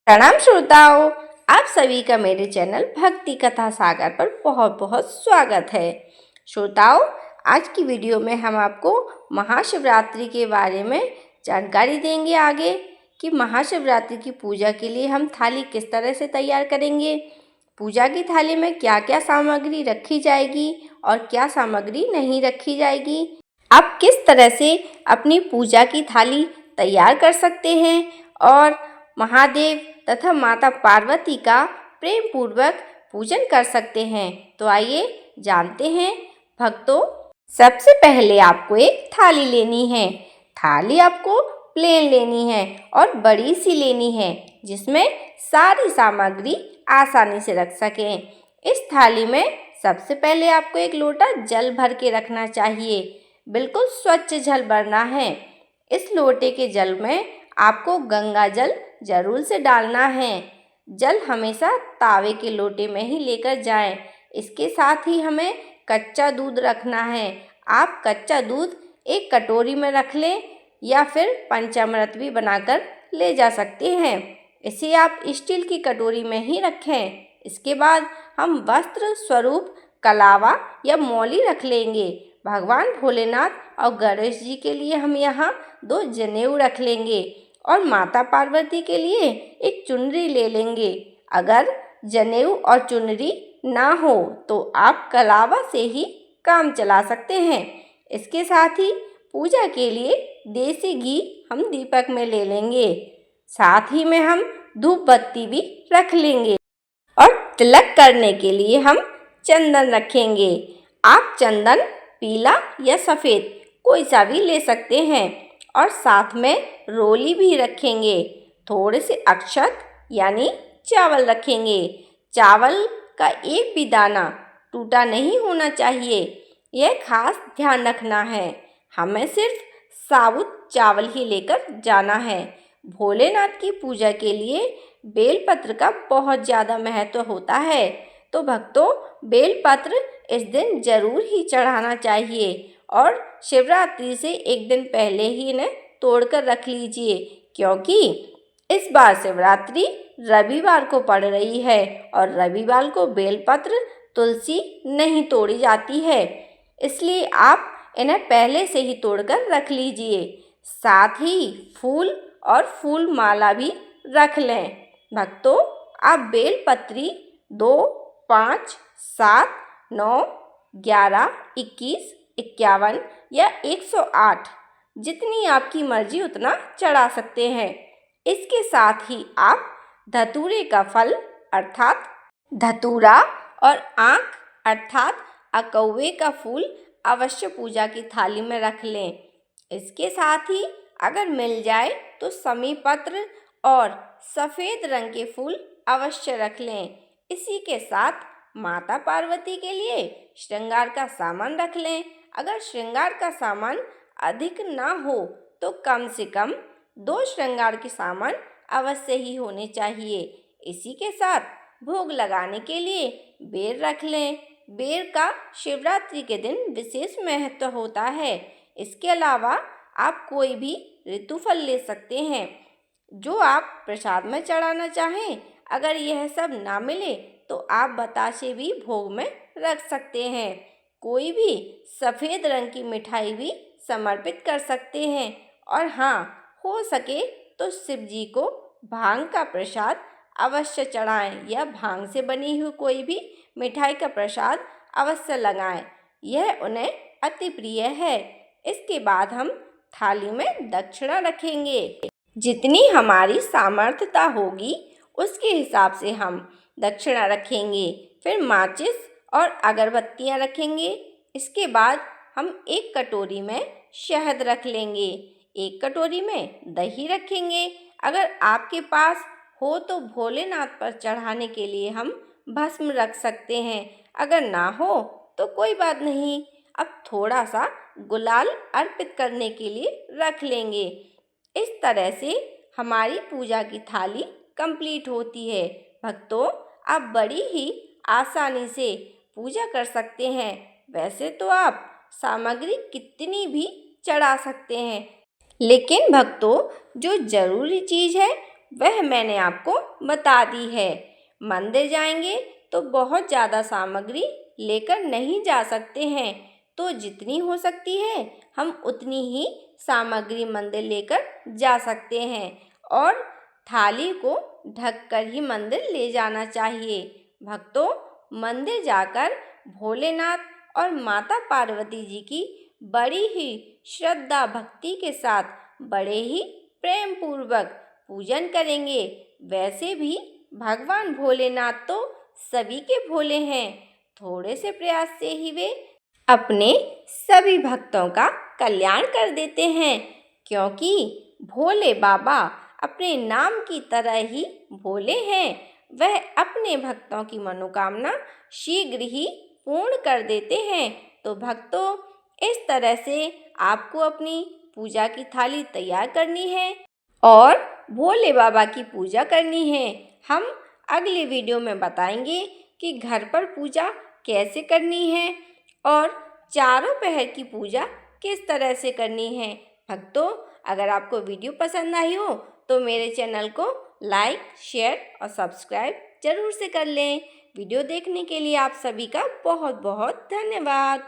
प्रणाम श्रोताओं, आप सभी का मेरे चैनल भक्ति कथा सागर पर बहुत बहुत स्वागत है। श्रोताओं, आज की वीडियो में हम आपको महाशिवरात्रि के बारे में जानकारी देंगे आगे कि महाशिवरात्रि की पूजा के लिए हम थाली किस तरह से तैयार करेंगे, पूजा की थाली में क्या क्या सामग्री रखी जाएगी और क्या सामग्री नहीं रखी जाएगी, आप किस तरह से अपनी पूजा की थाली तैयार कर सकते हैं और महादेव तथा माता पार्वती का प्रेम पूर्वक पूजन कर सकते हैं। तो आइए जानते हैं भक्तों। सबसे पहले आपको एक थाली लेनी है। थाली आपको प्लेन लेनी है और बड़ी सी लेनी है जिसमें सारी सामग्री आसानी से रख सकें। इस थाली में सबसे पहले आपको एक लोटा जल भर के रखना चाहिए। बिल्कुल स्वच्छ जल भरना है। इस लोटे के जल में आपको गंगा जल जरूर से डालना है। जल हमेशा तावे के लोटे में ही लेकर जाएं। इसके साथ ही हमें कच्चा दूध रखना है। आप कच्चा दूध एक कटोरी में रख लें या फिर पंचामृत भी बनाकर ले जा सकते हैं। इसे आप स्टील की कटोरी में ही रखें। इसके बाद हम वस्त्र स्वरूप कलावा या मौली रख लेंगे। भगवान भोलेनाथ और गणेश जी के लिए हम यहाँ 2 जनेऊ रख लेंगे और माता पार्वती के लिए एक चुनरी ले लेंगे। अगर जनेऊ और चुनरी ना हो तो आप कलावा से ही काम चला सकते हैं। इसके साथ ही पूजा के लिए देसी घी हम दीपक में ले लेंगे। साथ ही में हम धूप बत्ती भी रख लेंगे और तिलक करने के लिए हम चंदन रखेंगे। आप चंदन पीला या सफ़ेद कोई सा भी ले सकते हैं और साथ में रोली भी रखेंगे। थोड़े से अक्षत यानी चावल रखेंगे। चावल का एक भी दाना टूटा नहीं होना चाहिए, यह खास ध्यान रखना है। हमें सिर्फ साबुत चावल ही लेकर जाना है। भोलेनाथ की पूजा के लिए बेलपत्र का बहुत ज़्यादा महत्व होता है, तो भक्तों बेलपत्र इस दिन जरूर ही चढ़ाना चाहिए और शिवरात्रि से एक दिन पहले ही इन्हें तोड़कर रख लीजिए, क्योंकि इस बार शिवरात्रि रविवार को पड़ रही है और रविवार को बेलपत्र तुलसी नहीं तोड़ी जाती है, इसलिए आप इन्हें पहले से ही तोड़कर रख लीजिए। साथ ही फूल और फूल माला भी रख लें। भक्तों, आप बेलपत्री 2, 5, 7, 9, 11, 21, 51 या 108 जितनी आपकी मर्जी उतना चढ़ा सकते हैं। इसके साथ ही आप धतूरे का फल अर्थात धतूरा और आँख अर्थात अकौवे का फूल अवश्य पूजा की थाली में रख लें। इसके साथ ही अगर मिल जाए तो समी पत्र और सफ़ेद रंग के फूल अवश्य रख लें। इसी के साथ माता पार्वती के लिए श्रृंगार का सामान रख लें। अगर श्रृंगार का सामान अधिक ना हो तो कम से कम 2 श्रृंगार के सामान अवश्य ही होने चाहिए। इसी के साथ भोग लगाने के लिए बेर रख लें। बेर का शिवरात्रि के दिन विशेष महत्व होता है। इसके अलावा आप कोई भी ऋतुफल ले सकते हैं जो आप प्रसाद में चढ़ाना चाहें। अगर यह सब ना मिले तो आप बतासे भी भोग में रख सकते हैं। कोई भी सफ़ेद रंग की मिठाई भी समर्पित कर सकते हैं और हाँ, हो सके तो शिव जी को भांग का प्रसाद अवश्य चढ़ाएं या भांग से बनी हुई कोई भी मिठाई का प्रसाद अवश्य लगाएं, यह उन्हें अति प्रिय है। इसके बाद हम थाली में दक्षिणा रखेंगे। जितनी हमारी सामर्थ्यता होगी उसके हिसाब से हम दक्षिणा रखेंगे। फिर माचिस और अगरबत्तियां रखेंगे। इसके बाद हम एक कटोरी में शहद रख लेंगे। एक कटोरी में दही रखेंगे। अगर आपके पास हो तो भोलेनाथ पर चढ़ाने के लिए हम भस्म रख सकते हैं। अगर ना हो तो कोई बात नहीं, अब थोड़ा सा गुलाल अर्पित करने के लिए रख लेंगे। इस तरह से हमारी पूजा की थाली कंप्लीट होती है। भक्तों, आप बड़ी ही आसानी से पूजा कर सकते हैं। वैसे तो आप सामग्री कितनी भी चढ़ा सकते हैं, लेकिन भक्तों जो ज़रूरी चीज़ है वह मैंने आपको बता दी है। मंदिर जाएंगे तो बहुत ज़्यादा सामग्री लेकर नहीं जा सकते हैं, तो जितनी हो सकती है हम उतनी ही सामग्री मंदिर लेकर जा सकते हैं और थाली को ढककर ही मंदिर ले जाना चाहिए। भक्तों, मंदिर जाकर भोलेनाथ और माता पार्वती जी की बड़ी ही श्रद्धा भक्ति के साथ बड़े ही प्रेम पूर्वक पूजन करेंगे। वैसे भी भगवान भोलेनाथ तो सभी के भोले हैं, थोड़े से प्रयास से ही वे अपने सभी भक्तों का कल्याण कर देते हैं, क्योंकि भोले बाबा अपने नाम की तरह ही भोले हैं। वह अपने भक्तों की मनोकामना शीघ्र ही पूर्ण कर देते हैं। तो भक्तों, इस तरह से आपको अपनी पूजा की थाली तैयार करनी है और भोले बाबा की पूजा करनी है। हम अगले वीडियो में बताएंगे कि घर पर पूजा कैसे करनी है और चारों पहर की पूजा किस तरह से करनी है। भक्तों, अगर आपको वीडियो पसंद आई हो तो मेरे चैनल को लाइक, शेयर और सब्सक्राइब जरूर से कर लें। वीडियो देखने के लिए आप सभी का बहुत बहुत धन्यवाद।